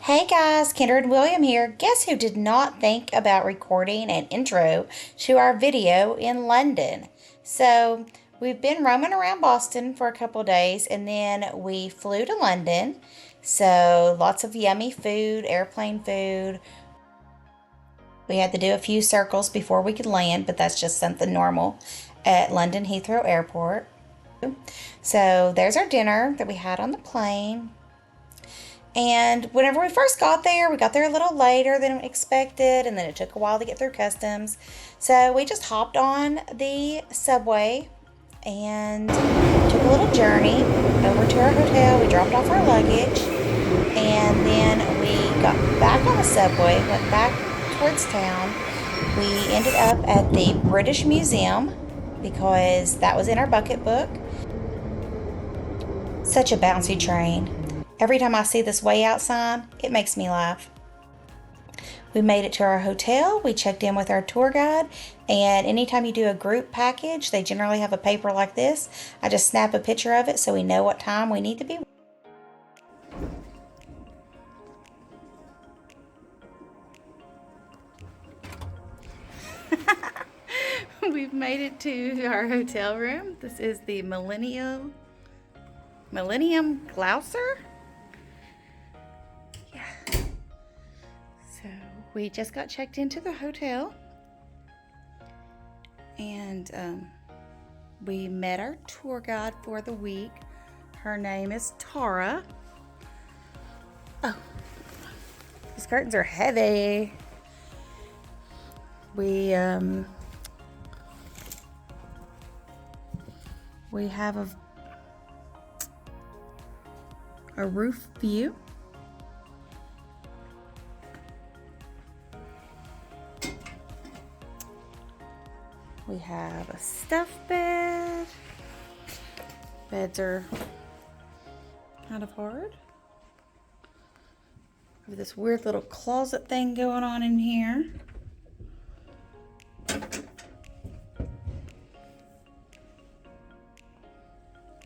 Hey guys, Kendra and William here. Guess who did not think about recording an intro to our video in London? So, we've been roaming around Boston for a couple days and then we flew to London. So, lots of yummy food, airplane food. We had to do a few circles before we could land, but that's just something normal at London Heathrow Airport. So, there's our dinner that we had on the plane. And whenever we first got there, we got there a little later than expected, and then it took a while to get through customs. So we just hopped on the subway and took a little journey over to our hotel. We dropped off our luggage, and then we got back on the subway, went back towards town. We ended up at the British Museum because that was in our bucket book. Such a bouncy train. Every time I see this way out sign, it makes me laugh. We made it to our hotel. We checked in with our tour guide. And anytime you do a group package, they generally have a paper like this. I just snap a picture of it so we know what time we need to be. We've made it to our hotel room. This is the Millennium Gloucester. So we just got checked into the hotel, and we met our tour guide for the week. Her name is Tara. Oh, these curtains are heavy. We have a roof view. We have a stuffed bed. Beds are kind of hard. We have this weird little closet thing going on in here.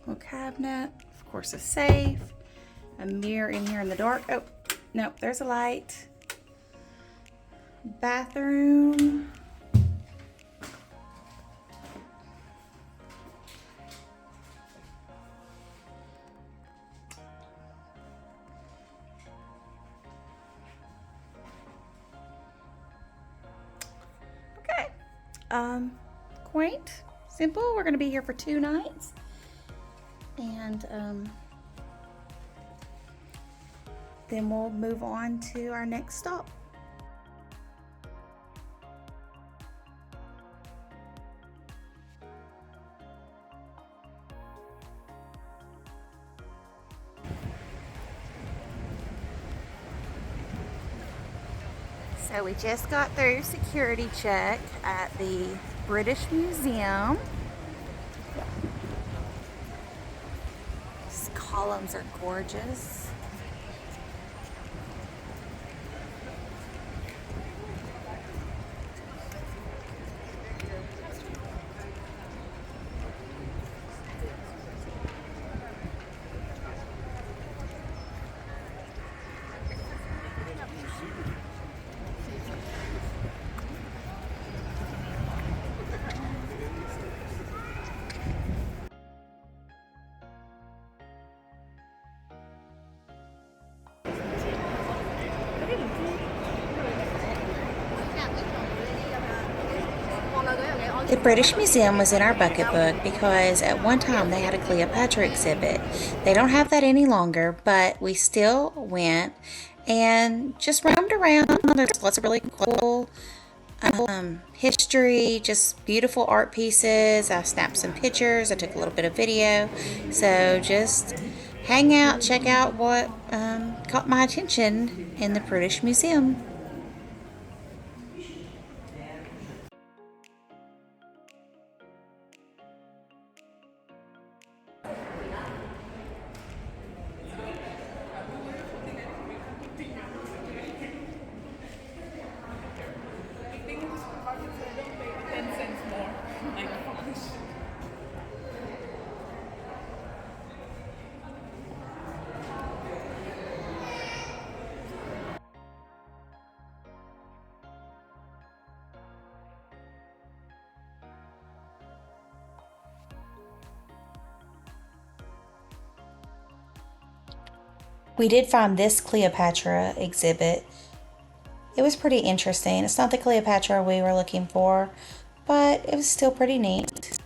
Little cabinet, of course a safe, a mirror in here in the dark. Oh, no, there's a light. Bathroom. Quaint, simple. We're going to be here for 2 nights, and then we'll move on to our next stop. So we just got through security check at the British Museum. These columns are gorgeous. The British Museum was in our bucket book because at one time they had a Cleopatra exhibit. They don't have that any longer, but we still went and just roamed around. There's lots of really cool history, just beautiful art pieces. I snapped some pictures. I took a little bit of video. So just hang out, check out what caught my attention in the British Museum. We did find this Cleopatra exhibit. It was pretty interesting. It's not the Cleopatra we were looking for, but it was still pretty neat.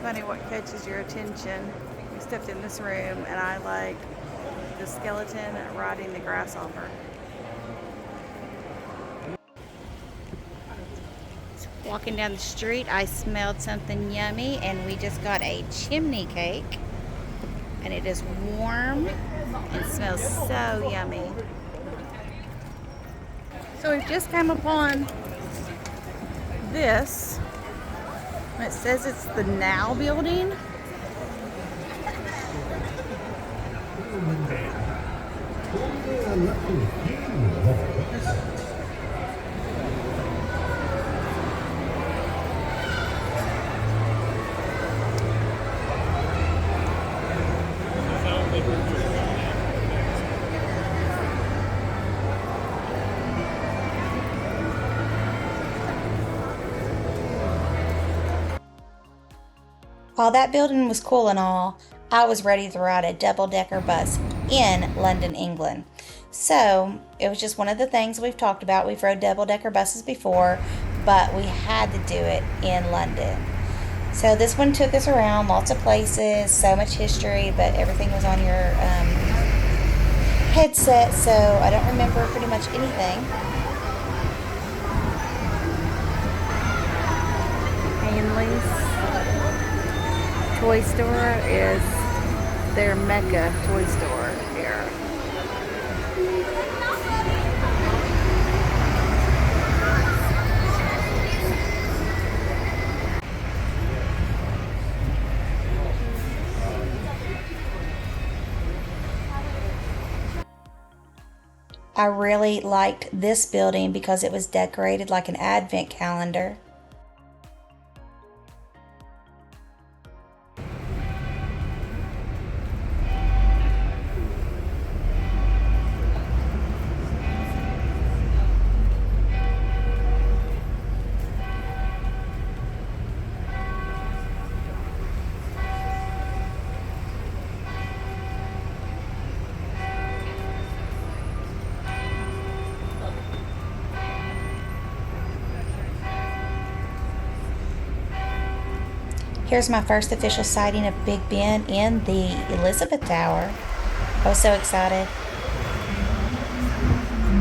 Funny what catches your attention. We stepped in this room and I like the skeleton riding the grasshopper. Walking down the street, I smelled something yummy and we just got a chimney cake. And it is warm and smells so yummy. So we've just come upon this. It says it's the Now building. While that building was cool and all, I was ready to ride a double-decker bus in London, England. So it was just one of the things we've talked about. We've rode double-decker buses before, but we had to do it in London. So this one took us around lots of places, so much history, but everything was on your headset, so I don't remember pretty much anything. Hanley's toy store is their mecca toy store here. I really liked this building because it was decorated like an advent calendar. Here's my first official sighting of Big Ben in the Elizabeth Tower. I was so excited.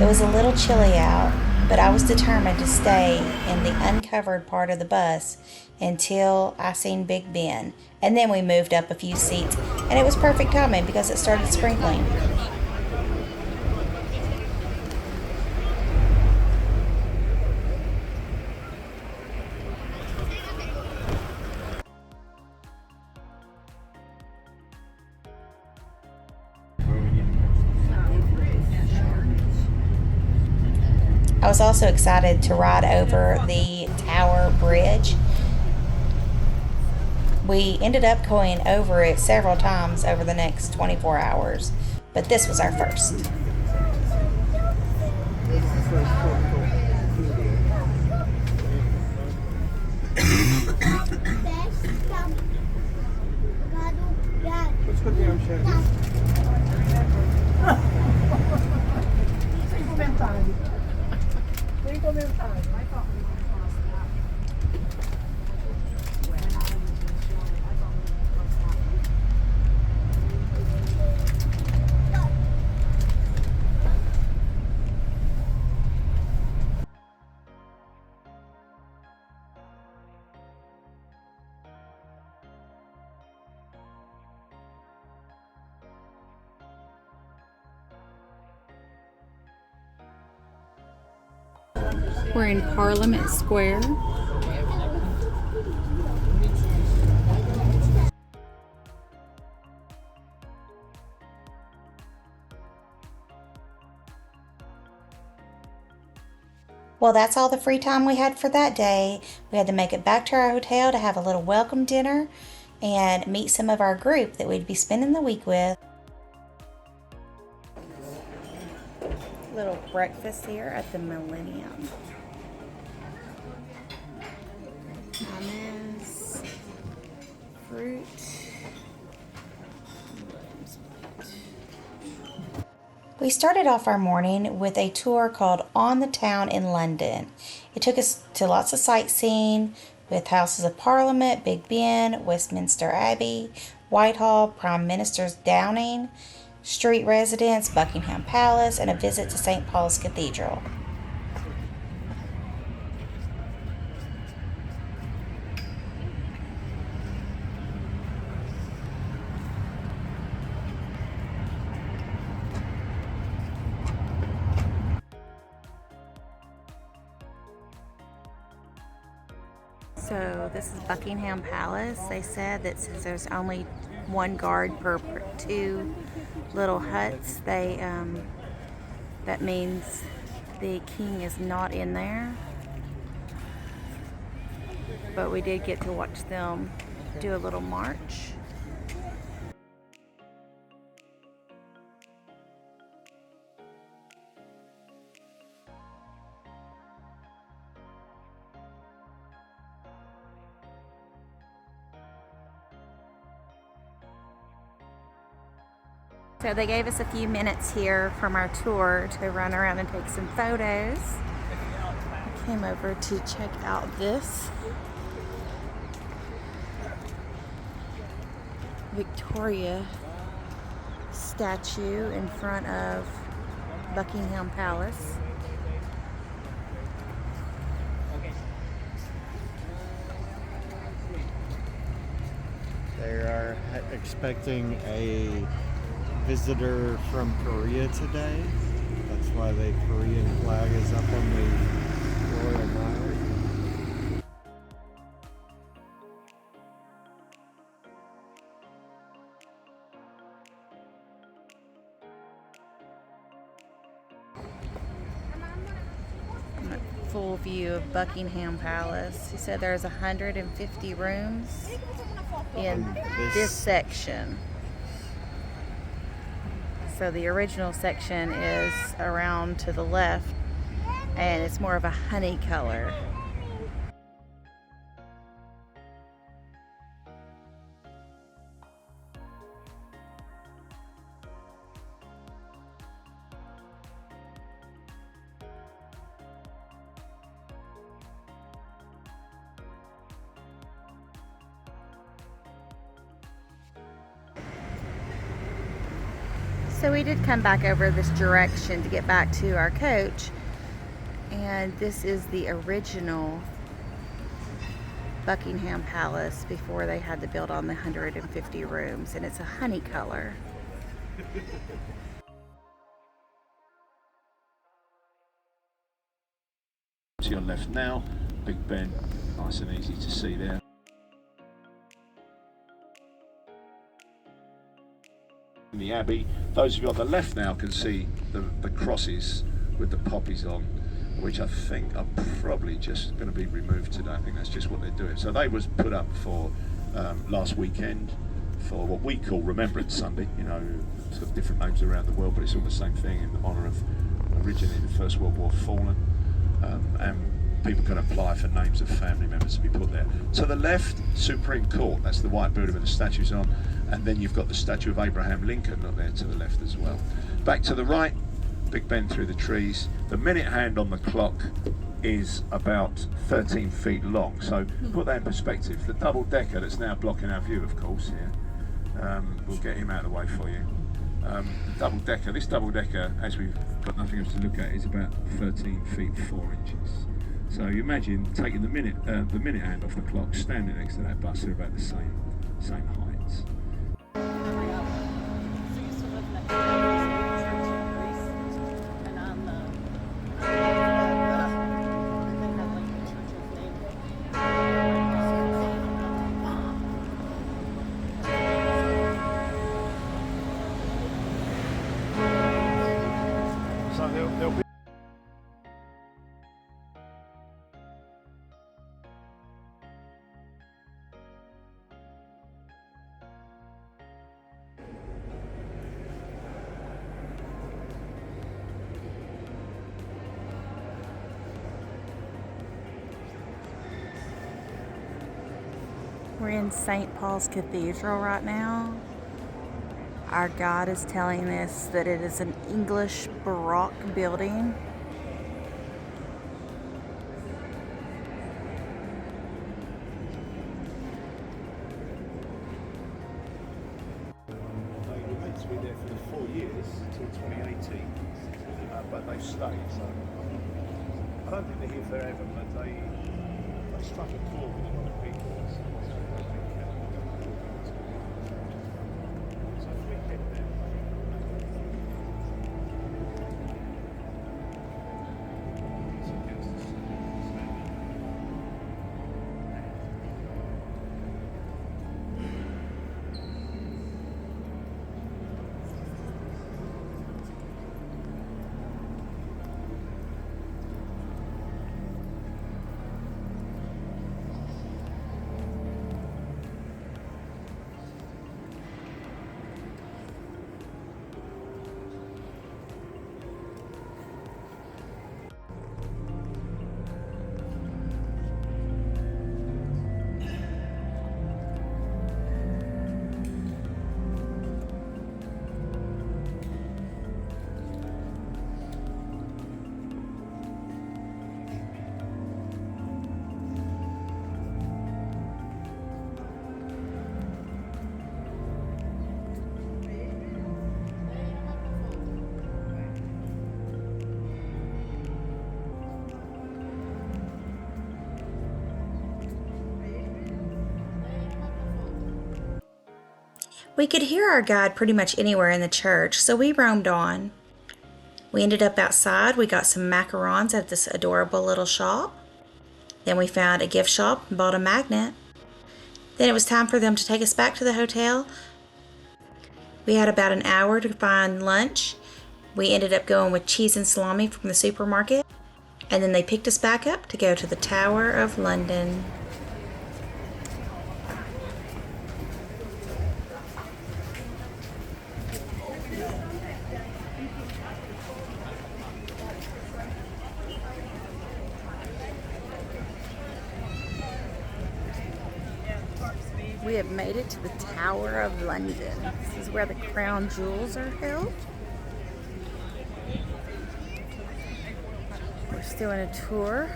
It was a little chilly out, but I was determined to stay in the uncovered part of the bus until I seen Big Ben. And then we moved up a few seats, and it was perfect timing because it started sprinkling. I was also excited to ride over the Tower Bridge. We ended up going over it several times over the next 24 hours, but this was our first. We're in Parliament Square. Well, that's all the free time we had for that day. We had to make it back to our hotel to have a little welcome dinner and meet some of our group that we'd be spending the week with. Little breakfast here at the Millennium. Hummus, fruit. We started off our morning with a tour called On the Town in London. It took us to lots of sightseeing with Houses of Parliament, Big Ben, Westminster Abbey, Whitehall, Prime Minister's Downing Street residence, Buckingham Palace, and a visit to St. Paul's Cathedral. So this is Buckingham Palace. They said that since there's only one guard per two little huts, that means the king is not in there. But we did get to watch them do a little march. So they gave us a few minutes here from our tour to run around and take some photos. I came over to check out this Victoria statue in front of Buckingham Palace. They are expecting a visitor from Korea today. That's why the Korean flag is up on the Royal Mile. Full view of Buckingham Palace. He said there's 150 rooms in this section. So the original section is around to the left, and it's more of a honey color. So we did come back over this direction to get back to our coach, and this is the original Buckingham Palace before they had to build on the 150 rooms, and it's a honey color. To your left now, Big Ben, nice and easy to see there. In the Abbey, those of you on the left now can see the crosses with the poppies on, which I think are probably just going to be removed today. I think that's just what they're doing. So they was put up for last weekend for what we call Remembrance Sunday. You know, it's got different names around the world, but it's all the same thing in honour of originally the First World War fallen. And people can apply for names of family members to be put there. To the left, Supreme Court, that's the white building with the statues on, and then you've got the statue of Abraham Lincoln up there to the left as well. Back to the right, Big Ben through the trees. The minute hand on the clock is about 13 feet long, so put that in perspective. The double decker that's now blocking our view, of course, here, we'll get him out of the way for you. The double decker, this double decker, as we've got nothing else to look at, is about 13 feet 4 inches. So you imagine taking the minute hand off the clock, standing next to that bus, they're about the same heights. So there'll be We're in St. Paul's Cathedral right now. Our guide is telling us that it is an English Baroque building. They were meant to be there for 4 years till 2018, but they've stayed. So I don't think they're here forever, but they struck a chord with a lot of people. So if we head there. We could hear our guide pretty much anywhere in the church, so we roamed on. We ended up outside. We got some macarons at this adorable little shop. Then we found a gift shop and bought a magnet. Then it was time for them to take us back to the hotel. We had about an hour to find lunch. We ended up going with cheese and salami from the supermarket. And then they picked us back up to go to the Tower of London. We have made it to the Tower of London. This is where the crown jewels are held. We're still in a tour.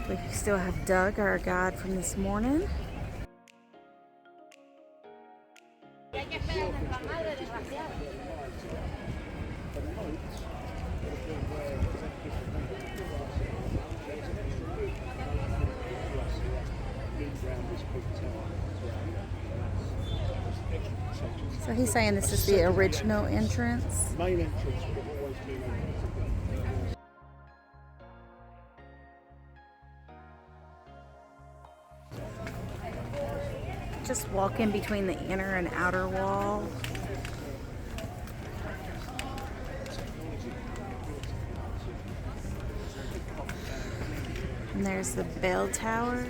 We still have Doug, our guide from this morning. So he's saying this is the original entrance. Main entrance would have always been Just walk in between the inner and outer wall. And there's the bell tower.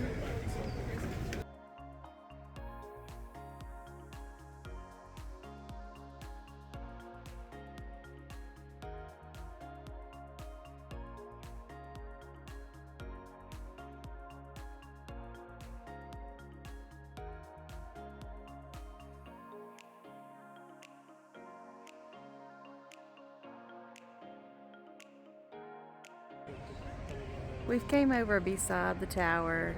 We've came over beside the tower.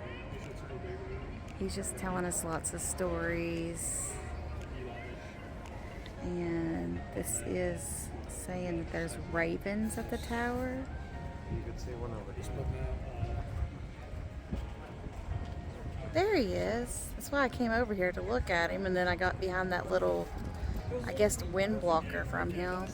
He's just telling us lots of stories. And this is saying that there's ravens at the tower. You could see one over here. There he is. That's why I came over here to look at him, and then I got behind that little, I guess, wind blocker from him.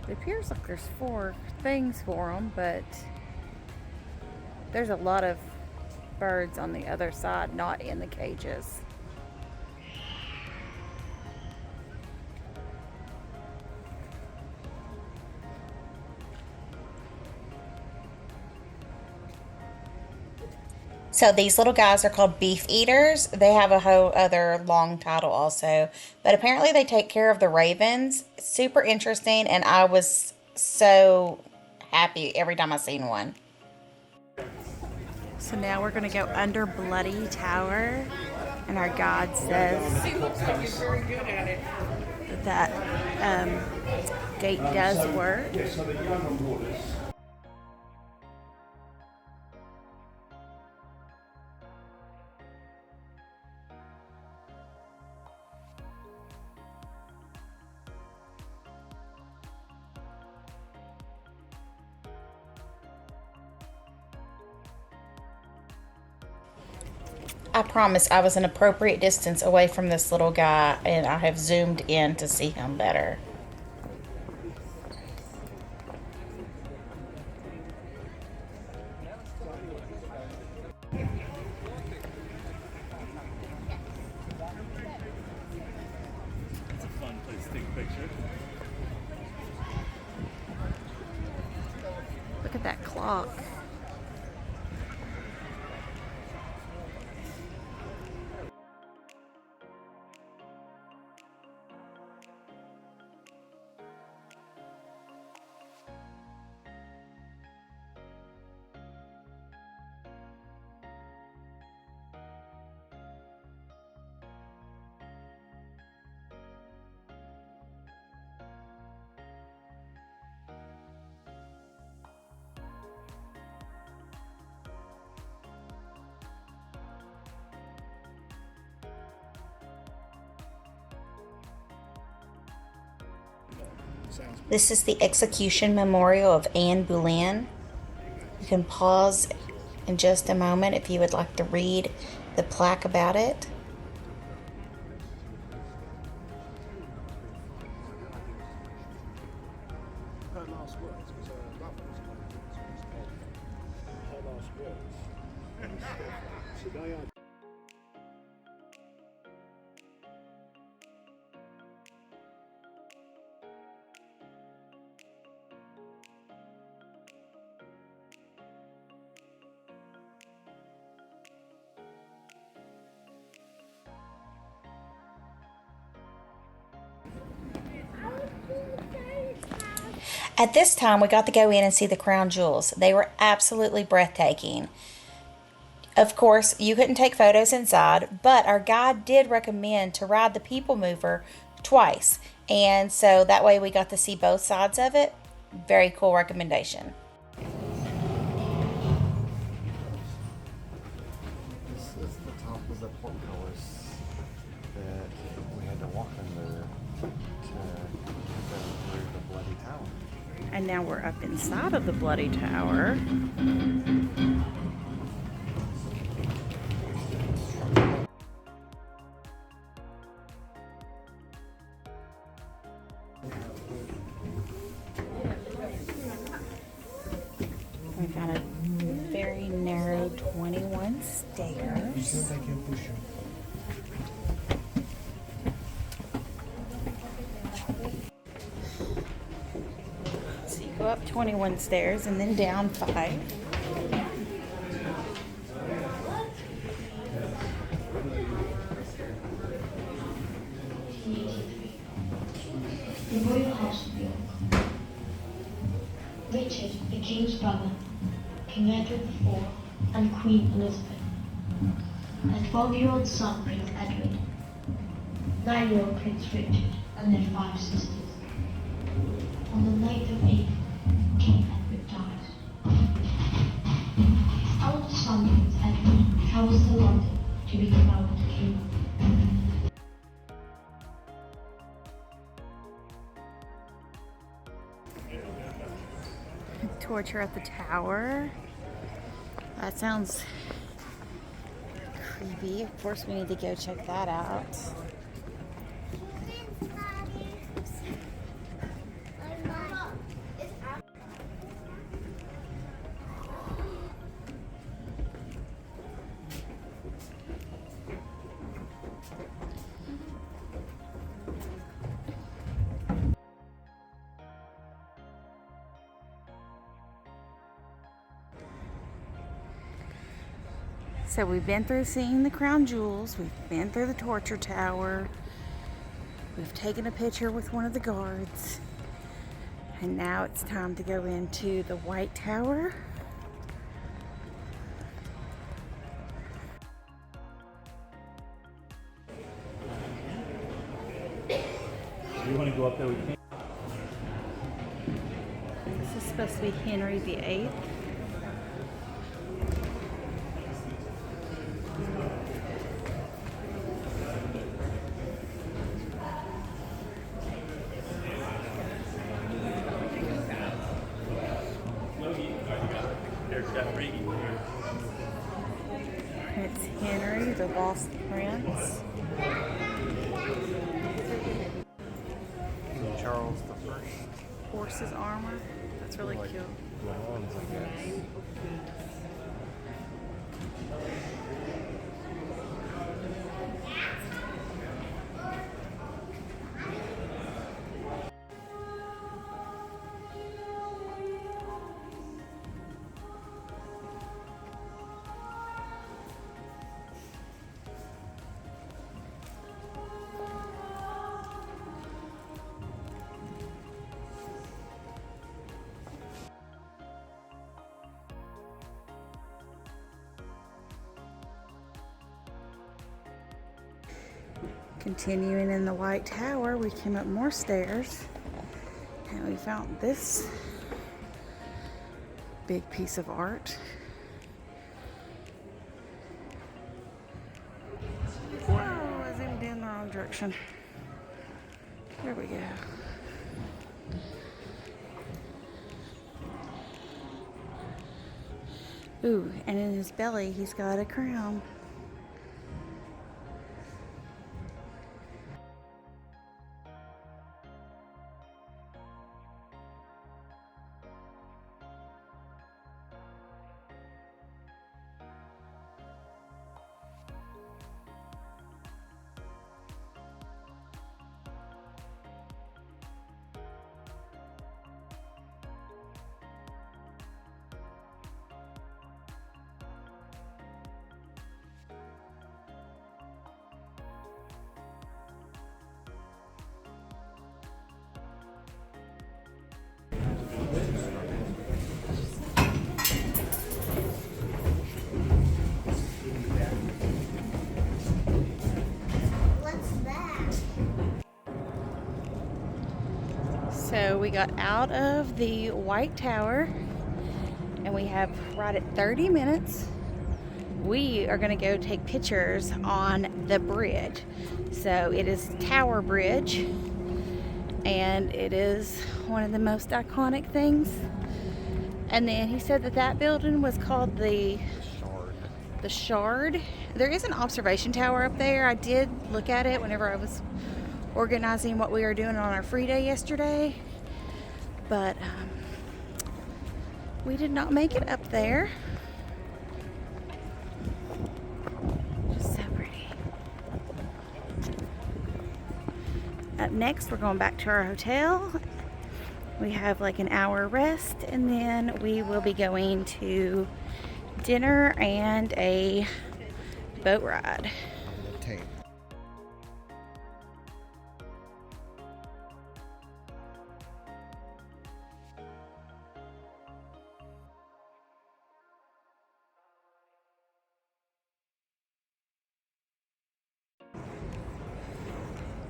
It appears like there's 4 things for them, but there's a lot of birds on the other side, not in the cages. So these little guys are called beef eaters. They have a whole other long title also, but apparently they take care of the ravens. Super interesting, and I was so happy every time I seen one. So now we're gonna go under Bloody Tower, and our guide says that gate does work. I promise I was an appropriate distance away from this little guy, and I have zoomed in to see him better. It's a fun place to take a picture. Look at that clock. This is the execution memorial of Anne Boleyn. You can pause in just a moment if you would like to read the plaque about it. Her last words was her last words. Today I At this time, we got to go in and see the crown jewels. They were absolutely breathtaking. Of course, you couldn't take photos inside, but our guide did recommend to ride the People Mover twice. And so that way we got to see both sides of it. Very cool recommendation. This is the top of the portcullis that we had to walk under to go through the Bloody Tower. And now we're up inside of the Bloody Tower. We got a very narrow 21 stairs. So you go up 21 stairs and then down 5. The royal house of York. Richard, the king's brother, King Edward IV, and Queen Elizabeth. Their 12-year-old son, Prince Edward, 9-year-old Prince Richard, and their 5 sisters. On the 9th of April, King Edward dies. His eldest son, Prince Edward, travels to London to be crowned king. Torture at the tower. That sounds creepy. Of course, we need to go check that out. So we've been through seeing the crown jewels, we've been through the torture tower, we've taken a picture with one of the guards, and now it's time to go into the White Tower. You want to go up there? We can. This is supposed to be Henry VIII. Prince Henry, the lost prince. Charles the First. Horse's armor. That's really Like cute. bronze, I guess. Continuing in the White Tower, we came up more stairs and we found this big piece of art. Whoa, I zoomed in the wrong direction. There we go. Ooh, and in his belly, he's got a crown. So we got out of the White Tower and we have right at 30 minutes. We are going to go take pictures on the bridge. So it is Tower Bridge and it is one of the most iconic things. And then he said that that building was called the Shard. There is an observation tower up there. I did look at it whenever I was organizing what we were doing on our free day yesterday, but we did not make it up there. Just so pretty. Up next, we're going back to our hotel. We have like an hour rest, and then we will be going to dinner and a boat ride. The Thames.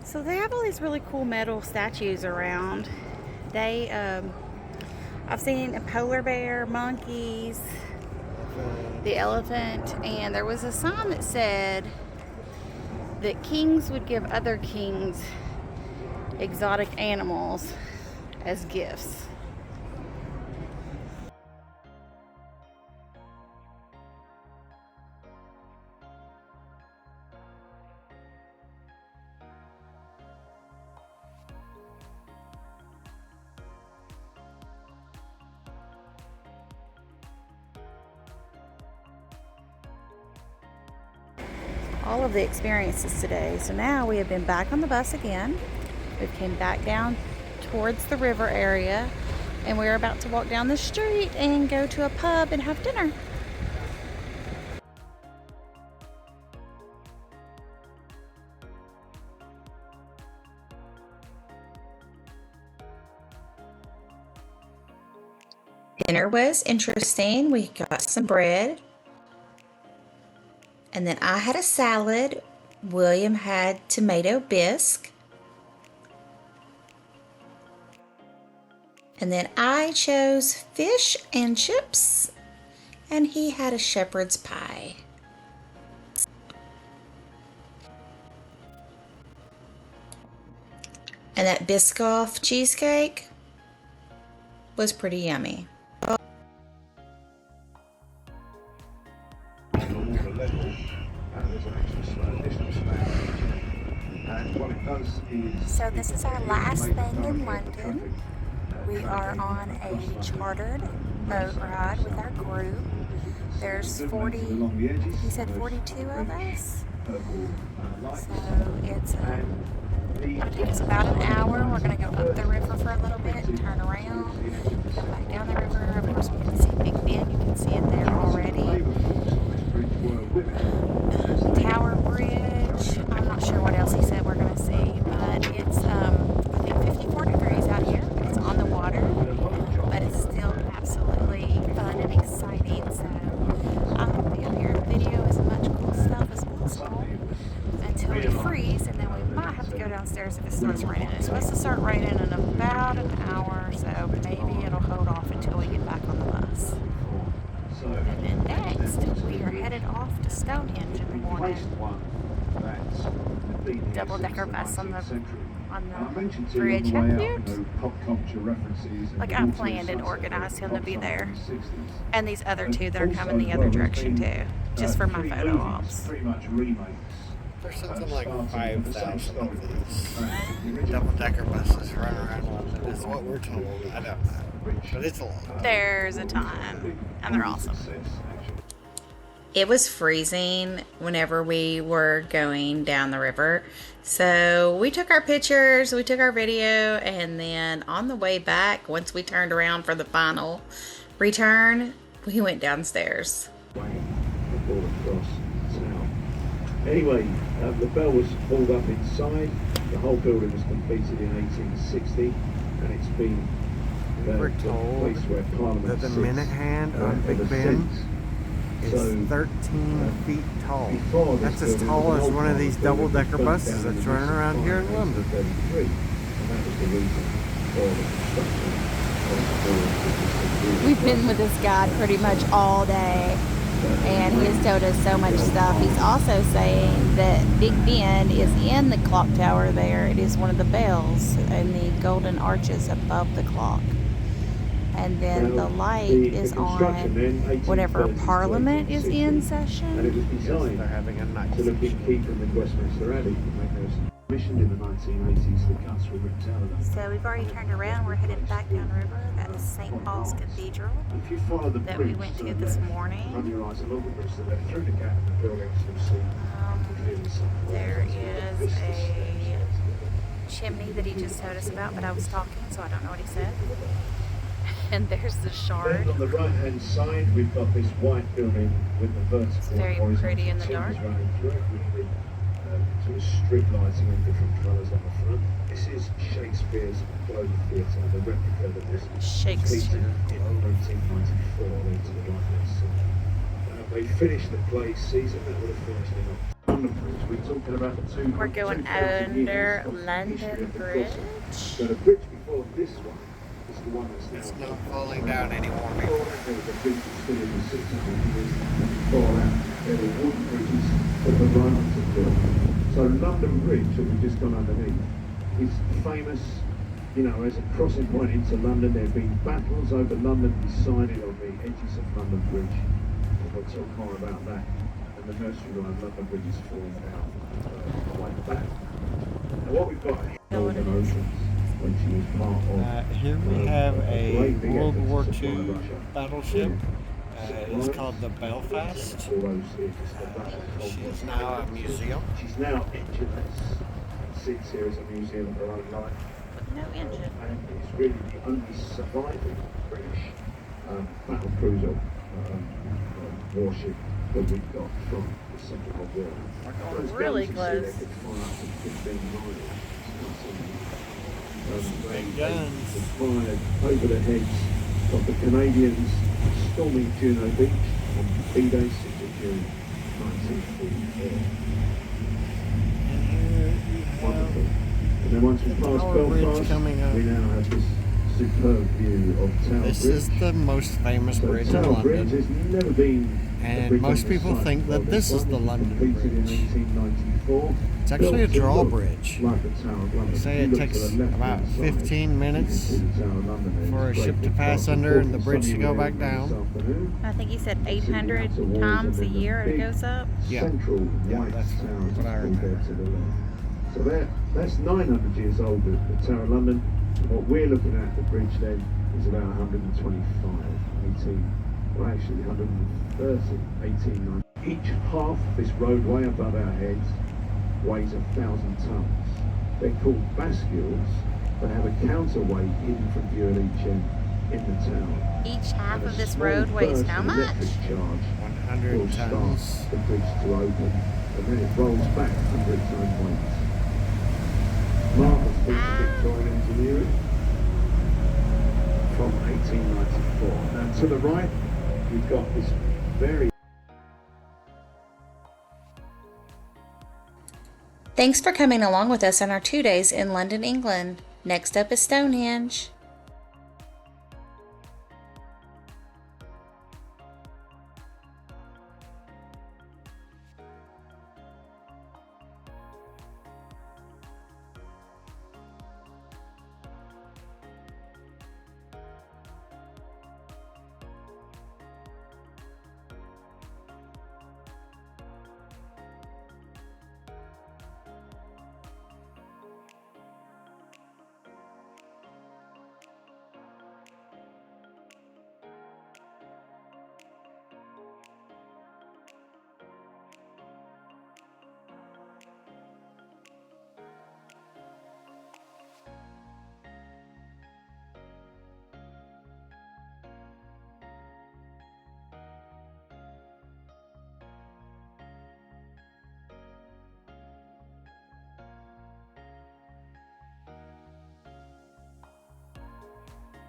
So they have all these really cool metal statues around. They, I've seen a polar bear, monkeys, the elephant, and there was a sign that said that kings would give other kings exotic animals as gifts. All of the experiences today. So now we have been back on the bus again. We came back down towards the river area, and we're about to walk down the street and go to a pub and have dinner. Dinner was interesting. We got some bread. And then I had a salad. William had tomato bisque. And then I chose fish and chips. And he had a shepherd's pie. And that Biscoff cheesecake was pretty yummy. So this is our last thing in London. We are on a chartered boat ride with our group. There's 40, he said 42 of us. So it's gonna take us about an hour. We're gonna go up the river for a little bit, turn around, go back down the river. Of course, we can see Big Ben. You can see it there already. Tower Bridge. I'm not sure what else he said we're gonna see, but it's I think 54 degrees out here. It's on the water, but it's still absolutely fun and exciting. So I'm gonna be up here and video as much cool stuff as possible until we freeze, and then we might have to go downstairs if it starts raining. It's supposed to start raining in about an hour, so maybe it'll hold off until we get back on the bus. And then next, we are headed off to Stonehenge in the morning. Double-decker bus on the bridge. How cute! Like I planned and organized him to be there. And these other two that are coming the other direction too, just for my photo ops. There's something like 5,000 of these double-decker buses running around London, is what we're told. I don't know. But it's a lot. There's a ton, and they're awesome. It was freezing whenever we were going down the river. So we took our pictures, we took our video, and then on the way back, once we turned around for the final return, we went downstairs. Anyway, the bell was hauled up inside. The whole building was completed in 1860, and it's been We're told that the minute hand on Big Ben is 13 feet tall. That's as tall as one of these double-decker buses that's running around here in London. We've been with this guy pretty much all day, and he has told us so much stuff. He's also saying that Big Ben is in the clock tower there. It is one of the bells and the golden arches above the clock. And then the light is on whenever Parliament is in session. And it was designed They're having a nice to look in keeping with Westminster Abbey when they was commissioned in the 1980s. The cuts were ripped out of that. So we've already turned around. We're headed back down the river. That is St. Paul's Cathedral If you follow the that bridge we went to the this left, morning. run your eyes along the bridge to the left through the gap in the buildings, you'll see clearly some There is a chimney that he just told us about, but I was talking, so I don't know what he said. And there's the shard. Then on the right hand side we've got this white building with the vertical It's very horizontal pretty in the timbers dark. running through it with the sort of strip lighting in different colours on the front. This is Shakespeare's Globe Theatre, the replica that was Shakespeare. completed in 1994 into the likeness. They finished the play season, that would have finished in London Bridge. We're talking about the two. We're going 2,000 under years of London history of the Bridge. crossing. So the bridge before this one is the one that's now. It's not falling down anymore. There was a bridge that's still in the 600 years before that. There were wooden bridges that the Romans had built. So London Bridge, that we've just gone underneath, is famous, you know, as a crossing point into London. There have been battles over London decided on the edges of London Bridge. We'll talk more about that. And the nursery rhyme, London Bridge is falling down like that. Now what we've got here, Northern Oceans, when she was part of. Here we have a great big World efforts War to supply II Russia. battleship. It's called the Belfast. All those efforts that Russia told She is us. now a museum. She's now engineless. Sits here as a museum of her own life. No engine. And it's really the only surviving British battle cruiser warship that we've got from the Second World War. Going really close. They could fire up to 15 miles. Big guns. Fired over the heads Got the Canadians storming Juno Beach on B-Day 6th of June 1944. And here you Wonderful. have And then once we pass Tower Bridge Belfast, coming up. we now have this superb view of Tower This Bridge. is the most famous So bridge in Tower Bridge London. has never been a And bridge most on this people site think before. that this is the London Completed in Bridge. 1894. It's actually a Built to look drawbridge. like the Tower of London. They say If you it look takes to the left-hand about side, 15 you minutes can see the Tower of London there. for a It's ship great to big pass cross. under and the Of bridge course, to go back sunny down. this afternoon. I think he said Sitting 800 out towards times a and then the year it big goes up. Yeah. Central Yeah, white that's tower is what I called there remember. to the left. So that's 900 years old, the Tower of London. And what we're looking at, the bridge then, is about 125, well actually 130, 1890. Each half of this roadway above our heads weighs 1,000 tons. They're called bascules. They have a counterweight hidden from view at each end in the tower. Each half And a of this small road weighs burst how of much? electric charge 100 will start tons. the bridge to open, and then it rolls back under its own weight. Marvelous feat of Victorian engineering from 1894. And to the right, we've got this very Thanks for coming along with us on our 2 days in London, England. Next up is Stonehenge.